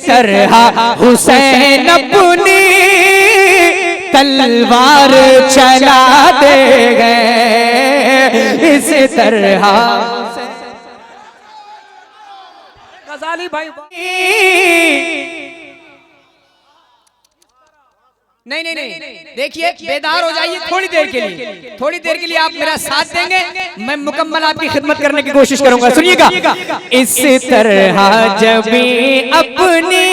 तरह हुसैन अपनी तलवार चला दे गए, इस तरह गजाली भाई। नहीं नहीं नहीं, देखिए बेदार हो जाइए थोड़ी देर के लिए, थोड़ी देर के लिए आप मेरा साथ देंगे, मैं मुकम्मल आपकी खिदमत करने की कोशिश करूंगा। सुनिएगा, इस तरह जब अपनी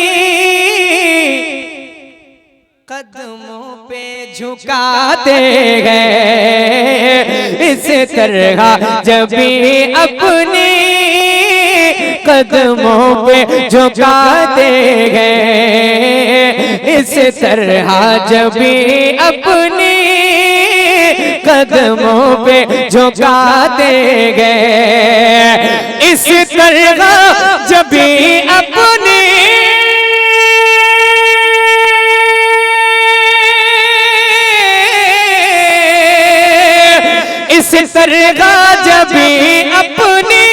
कदमों पे झुकाते गए, इस तरह जब अपनी कदमों पे झुकाते गए, इस तरह जब अपनी कदमों पे झुकाते गए, इस तरह जब अपनी इस तरह जब अपनी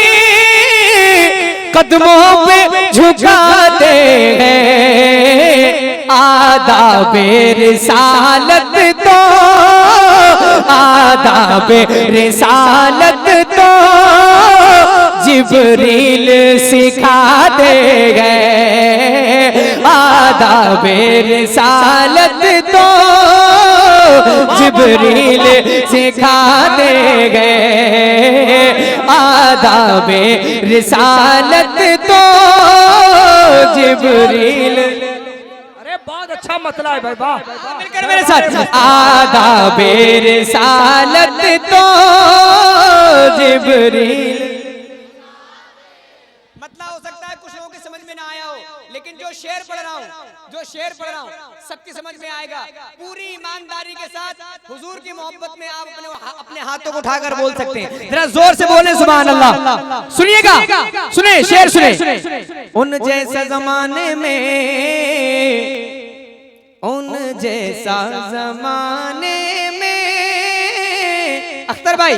कदमों पे झुकाते हैं, आदाबे रिसालत तो आदाबे रिसालत तो जिब्रील सिखाते गए, आदाबे रिसालत तो जिब्रील सिखाते गए, आदाबे रिसालत तो जिब्रील। अरे बहुत अच्छा मतला है भाई, वाह मिलकर मेरे साथ, आदाबे रिसालत तो जिब्रील। मतला हो सकता है कुछ लोगों के समझ में ना आया हो, लेकिन जो शेर पढ़ रहा हूँ सबकी समझ में आएगा। पूरी ईमानदारी के साथ हुजूर की मोहब्बत में आप अपने हाथों को उठाकर बोल सकते हैं। जरा जोर से बोले सुभान अल्लाह। सुनिएगा, सुने शेर सुने। उन जैसा जमाने में, उन जैसा जमाने में, अख्तर भाई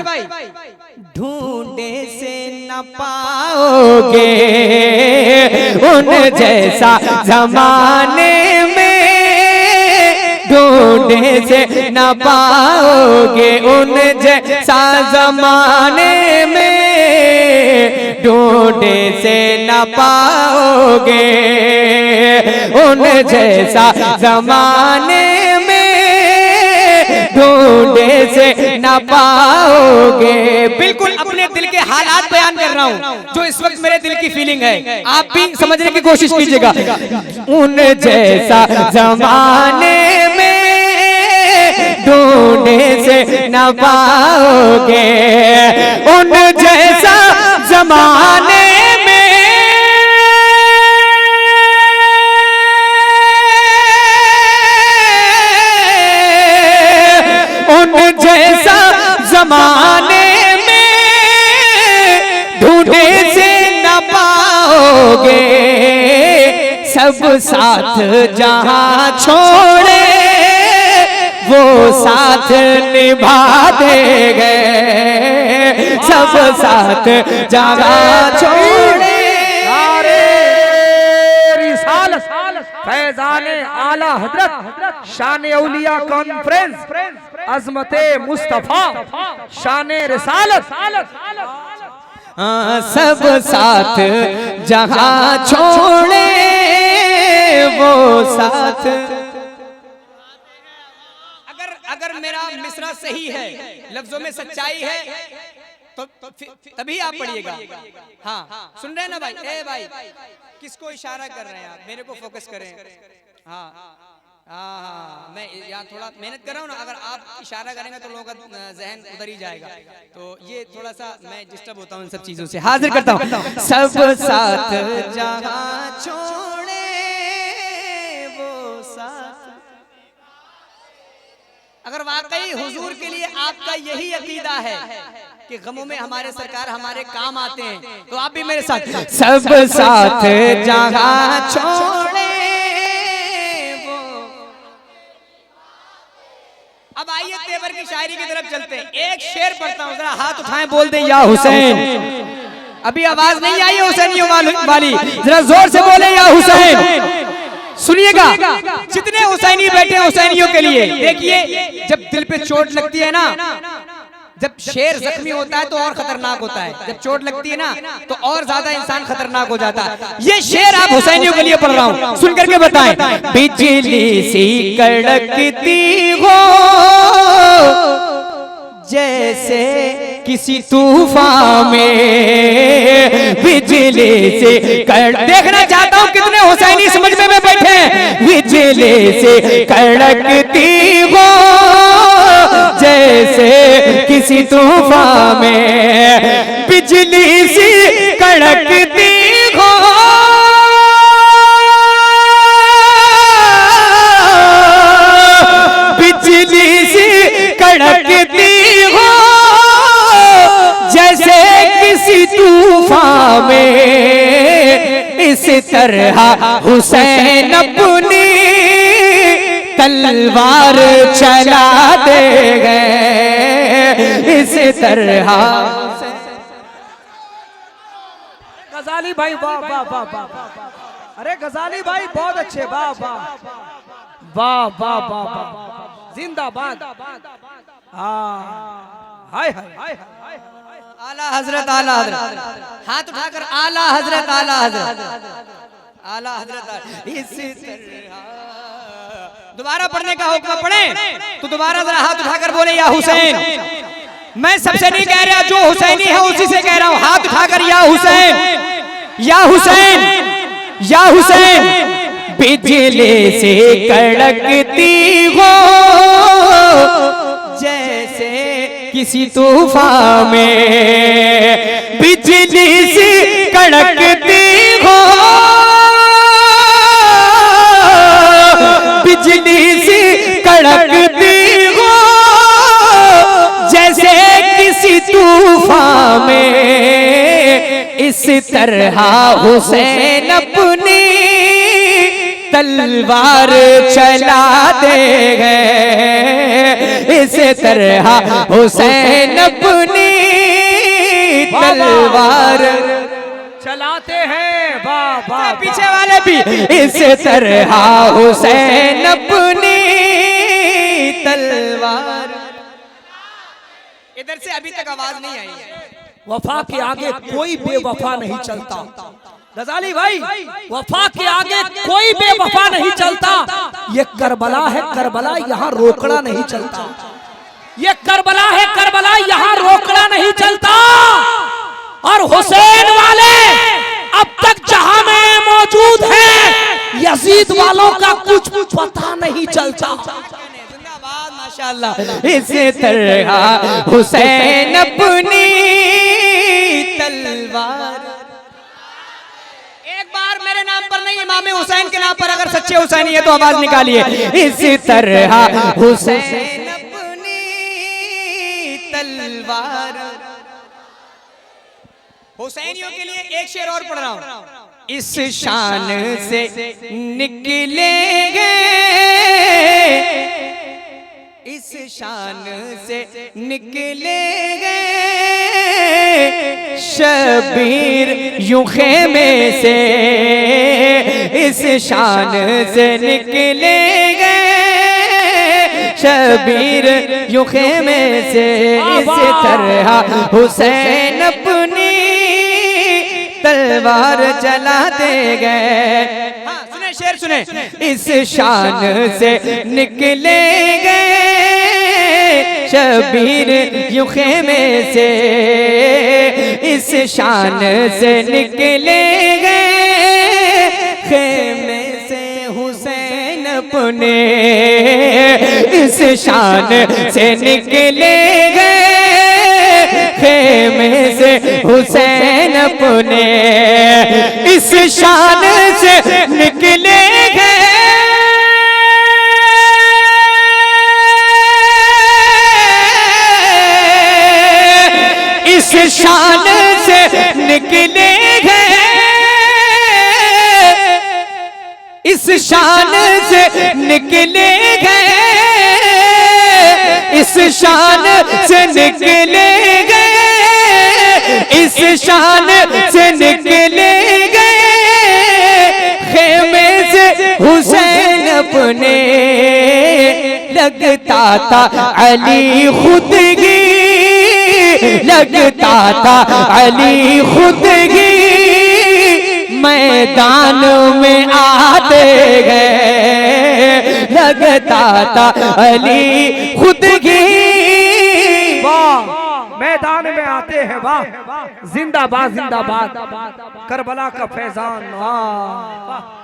ढूंढे से न पाओगे, उन जैसा जमाने में ढूंढे से न पाओगे, उन जैसा जमाने में ढूंढे से न पाओगे, उन जैसा जमाने में ढूंढे से न पाओगे। बिल्कुल अपने दिल के हालात बयान कर रहा हूँ, जो इस वक्त मेरे दिल की फीलिंग है, आप भी समझने की कोशिश कीजिएगा। उन जैसा जमाने में ढूंढे से न पाओगे, उन जैसा जमाने जैसा जमाने में ढूंढे से न पाओगे, सब साथ जहां छोड़े वो साथ निभा देंगे, सब साथ जहां छोड़े। फैजाने आला हजरत शान औलिया कॉन्फ्रेंस अजमते मुस्तफा शान रिसालत, सब साथ जहां छोड़े वो साथ। अगर मेरा मिसरा सही है, लफ्जों में सच्चाई है, तो तभी आप पढ़िएगा। हाँ सुन रहे हैं ना भाई? ए भाई किसको इशारा कर रहे हैं आप? मेरे को फोकस करें। हाँ हाँ, मैं यहाँ थोड़ा मेहनत कर रहा हूँ ना, अगर आप इशारा करेंगे तो लोगों का जहन उधर ही जाएगा, तो ये थोड़ा सा मैं डिस्टर्ब होता हूँ इन सब चीजों से। हाजिर करता हूँ, सब साथ जहाँ छोड़े वो साथ। अगर वाकई हुजूर के लिए आपका यही अकीदा है कि गमों में हमारे सरकार हमारे काम आते हैं, तो आप भी मेरे साथ, सब साथ जहाँ छोड़े वो। अब आइए तेवर की शायरी की तरफ चलते हैं। एक शेर पढ़ता हूँ, जरा हाथ उठाएं, बोल दें या हुसैन। अभी आवाज नहीं आई है हुसैनियों वाली, जरा जोर से बोले या हुसैन। सुनिएगा, जितने हुसैनी बैठे हैं हुसैनियों के लिए, देखिए जब दिल पे चोट लगती है ना, जब शेर जख्मी होता है तो और खतरनाक होता है, जब चोट लगती है ना तो और ज्यादा इंसान खतरनाक हो जाता है। ये शेर आप हुसैनियों के लिए पढ़ रहा हूं, सुन करके बताएं। बिजली सी कड़कती हो जैसे किसी तूफान में, बिजली से देखना चाहता हूं कितने हुसैनी समझ में बैठे हैं। बिजली से कड़कती हो जैसे किसी तूफान में, बिजली सी कड़कती हो बिजली सी कड़कती हो जैसे किसी तूफान में, इस तरह हुसैन अपनी तलवार चला दे गए, इस तरह। गजाली भाई वाह वाह वाह वाह, अरे गजाली भाई बहुत अच्छे, वाह वाह वाह वाह वाह वाह, जिंदाबाद। हाय हाय, आला हजरत, आला हजरत, हाथ उठाकर आला हजरत, आला हजरत, आला हजरत। इस तरह दोबारा पढ़ने का हुक्म पढ़े तो दोबारा जरा हाथ उठाकर बोले या हुसैन। मैं सबसे नहीं कह रहा, जो हुसैनी है उसी से कह रहा हूं, हाथ उठाकर या हुसैन, या हुसैन, या हुसैन। बिजली से कड़कती हो जैसे किसी तूफान में, बिजली से कड़कती हो बिजली से कड़कती हो जैसे किसी तूफान में, इस तरह हुसैन अपनी तलवार चला दे गए, इस तरह हुसैन अपनी तलवार चलाते हैं। वाह वाह, पीछे वाले भी, इस तरह हुसैन अपनी तलवार। इधर से अभी तक आवाज नहीं आई है। वफा के आगे कोई बेवफा नहीं चलता। गजाली भाई, वफा के आगे कोई बेवफा नहीं चलता। ये करबला है करबला, यहाँ रोकड़ा नहीं चलता। ये करबला है करबला, यहाँ रोकड़ा नहीं चलता। और हुसैन वाले अब तक जहां में मौजूद हैं, यजीद वालों का कुछ पता नहीं चलता। जिंदाबाद, माशाअल्लाह। इस तरह हुसैन अपनी तलवार। एक बार मेरे नाम पर नहीं, इमाम हुसैन के नाम पर अगर सच्चे हुसैनी है तो आवाज निकालिए। इस तरह हुसैन अपनी तलवार। हुसैनियों के लिए एक शेर और पढ़ रहा हूं। इस शान से निकलेंगे, इस शान से निकलेंगे शबीर यूं खेमे से, इस शान से निकलेंगे शबीर यूं खेमे से, इस तरह हुसैन अपनी तलवार चलाते गए। हाँ, सुने शेर सुने। इस शान से निकलेंगे शबीर यूं खेमे से, इस शान से निकलेंगे खेमे से हुसैन अपने, इस शान से निकलेंगे खेमे से हुसैन अपने, इस शान से निकलेंगे इस शान से निकलेंगे, इस शान से निकलेंगे, इस शान से निकलेंगे, इस शान अपने लगता था अली खुदगी, लगता था अली खुदगी, मैदान में आते गए, लगता था अली खुदगी। वाह, मैदान में आते हैं, वाह, जिंदाबाद जिंदाबाद, करबला का फैजान, वाह।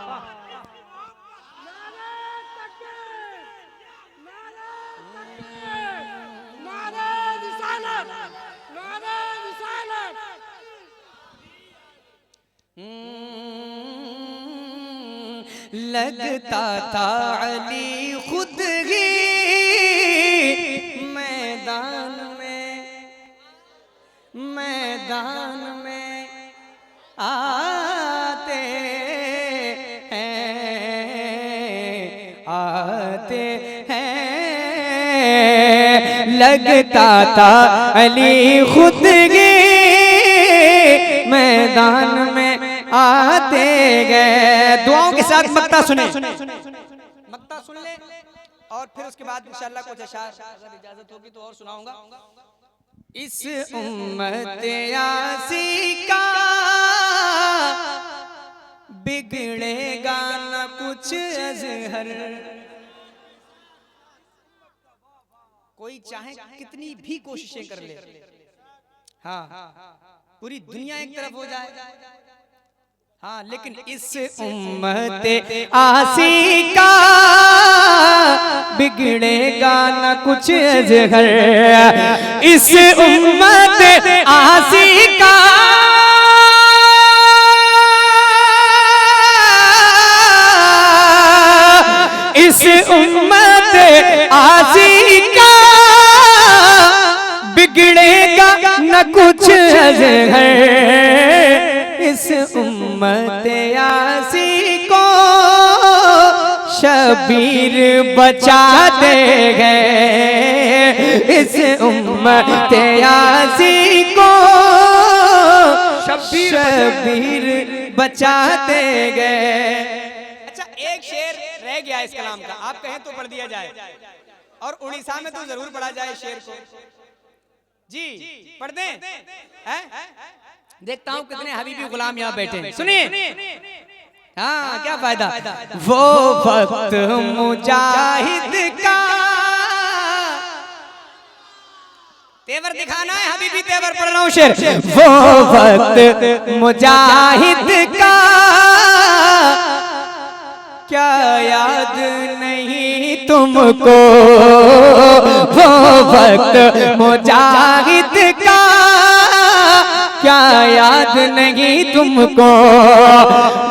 लगता था अली खुदगी, मैदान में आते हैं, लगता था अली खुदगी, मैदान में आते गए। दुआओं के साथ मक्ता सुने, मक्ता सुन ले और फिर उसके बाद इंशाअल्लाह कुछ अशार अगर इजाजत होगी तो और सुनाऊंगा। इस उम्मत यासी का बिगड़ेगा न कुछ अज़हर, कोई चाहे कितनी भी कोशिशें कर ले, हाँ पूरी दुनिया एक तरफ हो जाए, हाँ लेकिन इस उम्मत आसी का बिगड़ेगा न कुछ अज़हर, इस उम्मत आसी का इस उम्मत आसी का बिगड़ेगा न कुछ अज़हर, इस उम्मत यासी को शबीर बचा दे गए, इस उम्मत यासी को शबीर बचाते गए। अच्छा एक शेर रह गया इस कलाम का, आप कहें तो पढ़ दिया जाए और उड़ीसा में तो जरूर पढ़ा जाए शेर को। जी पढ़ दें हैं? देखता हूं कितने हबीबी गुलाम यहाँ बैठे हैं, सुनिए। हाँ क्या फायदा, वो वक्त मुजाहिद का तेवर दिखाना है, हबीबी तेवर पढ़ रहा हूं शेर। वो वक्त मुजाहिद का क्या याद नहीं तुमको, वो वक्त मुजाहिद का क्या याद नहीं तुमको,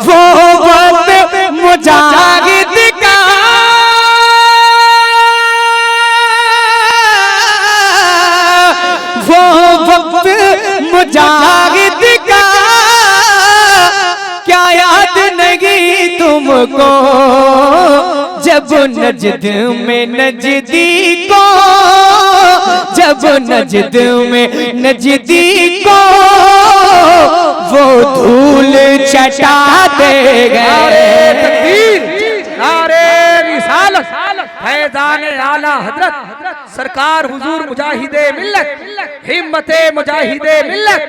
वो वक्त मुजाहिद का वो वक्त मुजाहिद का क्या याद नहीं तुमको, जब नजद में नजदी को, जब नजद में नजदी को वो धूल चटाते गए। नारे रिसालत फैज़ान आला हजरत सरकार हुजूर मुजाहिदे मिल्लत, हिम्मते मुजाहिदे मिल्लत,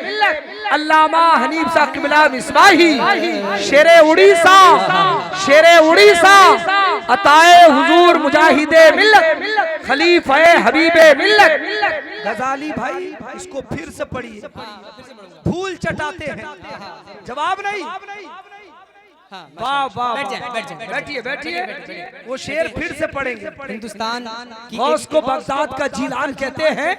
अल्लामा हनीफ सा किबला मिसबाही, शेरे उड़ीसा, शेरे उड़ीसा, अताए हुजूर मुजाहिदे मिल्लत, खलीफे हबीबे मिल्लत। गजाली भाई इसको फिर से पढ़िए, फूल चटाते हैं, जवाब नहीं। वाह वाह, बैठिए बैठिए, वो शेर फिर से पढ़ेंगे। हिंदुस्तान की उसको बगदाद का जीलान कहते हैं,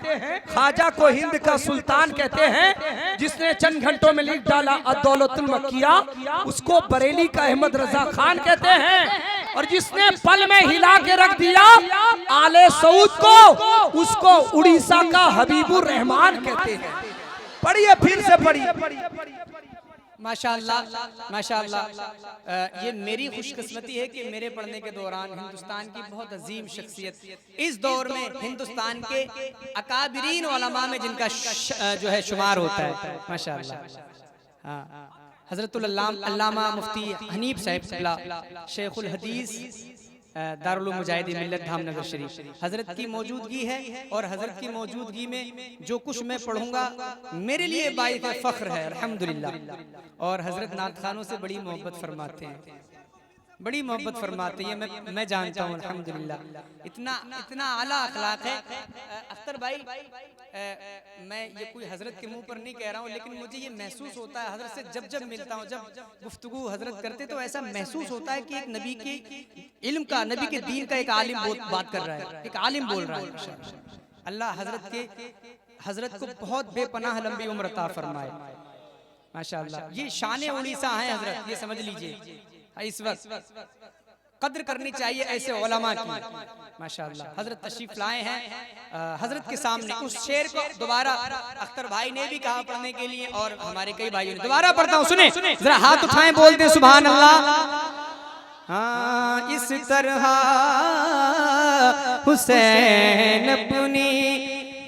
ख्वाजा को हिंद का सुल्तान कहते हैं, जिसने चंद घंटों में लिख डाला अद-दौलतुल मक्किया, उसको बरेली का अहमद रजा खान कहते हैं, और जिसने पल में हिला के रख दिया आले सऊद को, उसको उड़ीसा का हबीबुर रहमान कहते हैं। पढ़िए फिर से पढ़िए। माशाअल्लाह माशाअल्लाह, ये मेरी खुशकिस्मती है कि मेरे पढ़ने के दौरान हिंदुस्तान की बहुत अजीम शख्सियत इस दौर में हिंदुस्तान के अकाबिरीन उलमा में जिनका जो है शुमार होता है माशाअल्लाह। हाँ हज़रतुल अल्लामा मुफ्ती हनीफ साहब शेखुल हदीस दारुल मुजाहिदीन मिल्लत धामनगर शरीफ। हजरत की मौजूदगी है और हजरत की मौजूदगी में जो कुछ मैं पढ़ूंगा मेरे लिए बाइस फख्र है अल्हम्दुलिल्लाह। और हजरत नात खानों से बड़ी मोहब्बत फरमाते हैं, बड़ी मोहब्बत फरमाते हैं, मैं जानता हूँ अल्हम्दुलिल्लाह। इतना आला अखलाक है। अख्तर भाई, मैं ये कोई हजरत के मुंह पर नहीं कह रहा हूँ, लेकिन मुझे ये महसूस होता है हजरत से जब मिलता हूँ, जब गुफ्तगू हजरत करते तो ऐसा महसूस होता है कि एक नबी के इल्म का, नबी के दीन का एक आलिम बात कर रहा है, एक आलिम बोल रहा है। अल्लाह हजरत को बहुत बेपनाह लंबी उम्र अता फरमाए माशाअल्लाह। ये शान उड़ीसा है हजरत, ये समझ लीजिए। इस वक्त कद्र करनी चाहिए ऐसे उलमा की माशाअल्लाह। हजरत तशरीफ लाए हैं हजरत के सामने। उस शेर को दोबारा अख्तर भाई ने भी कहा पढ़ने के लिए और हमारे कई भाइयों ने, दोबारा पढ़ता हूँ, सुने जरा, हाथ उठाएं, बोलते हैं सुभान अल्लाह। हाँ, इस तरह हुसैन अपनी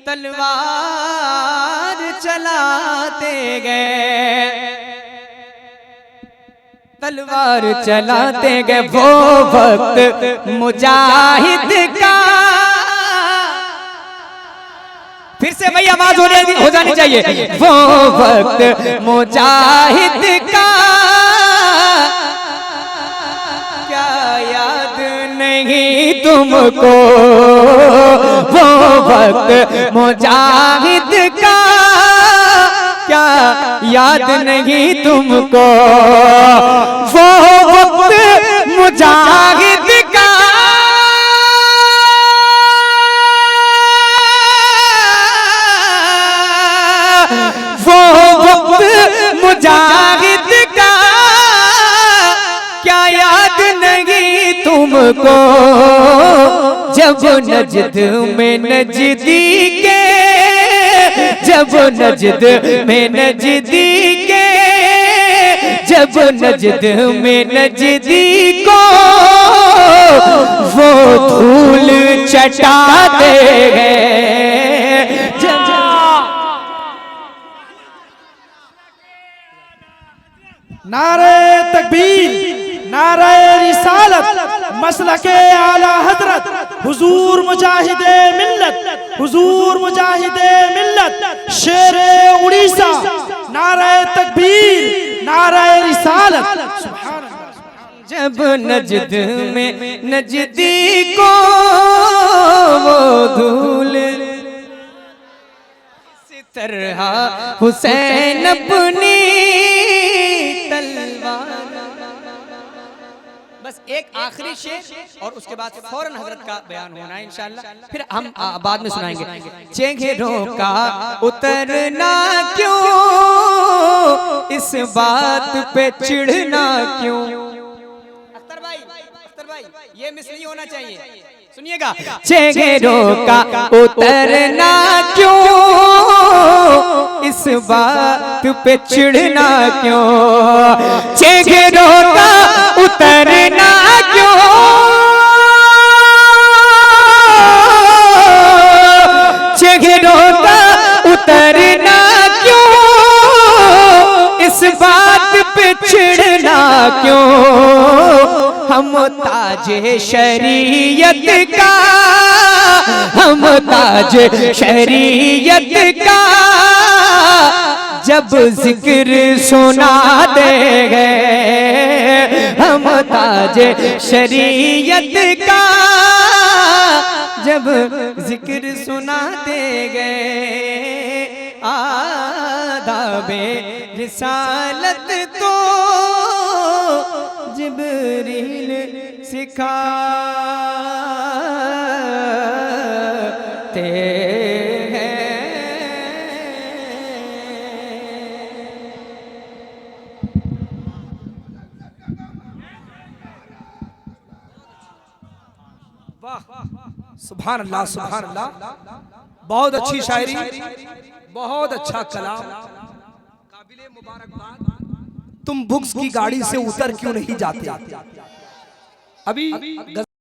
तलवार चलाते गए, तलवार चलाते गए, वो वक्त मुजाहिद का। फिर से भाई आवाज हो जानी चाहिए। वो वक्त मुजाहिद का क्या याद नहीं तुमको, वो वक्त मुजाहिद का क्या याद नहीं तुमको, वो वक्त मुजाहिद का वो वक्त मुजाहिद का क्या याद नहीं तुमको, जब नजद में नजदी के, जब नजद में नजदी के, जब नजद में नजदी को वो धूल चटाते हैं। नारे तकबीर, नारे रिसालत, मसलके आला हजरत, हुजूर मुजाहिदे मिल्लत, हुजूर मुजाहिदे मिल्लत, शेरे उड़ीसा। नारे तकबीर, नारे रिसालत, सुभान अल्लाह। जब नजद में नजदी को वो धूल, इस तरह हुसैन अपनी तलवार। बस एक आखिरी शेर और उसके बाद फौरन हजरत का बयान होना है इंशाअल्लाह, फिर हम बाद में सुनाएंगे। चेहरों का उतरना क्यों, इस बात पे चिढ़ना क्यों। अख्तर भाई ये मिस नहीं होना चाहिए, सुनिएगा। चेहरों का उतरना क्यों, इस बात पे चिढ़ना क्यों, चेहरों का उतरना क्यों, चेहरों का उतरना क्यों, इस बात पे चिढ़ना क्यों, हम ताजे शरीयत का, हम ताजे शरीयत का जब जिक्र सुना देंगे, हम ताजे शरीयत का जब जिक्र सुना देंगे, आदाबे रिसालत तो जिब्रील सिखाते हैं। सुभान अल्लाह, सुभान अल्लाह। बहुत अच्छी शायरी, बहुत अच्छा कलाम, काबिले मुबारकबाद। तुम बुक्स की गाड़ी से उतर क्यों नहीं जाते? अभी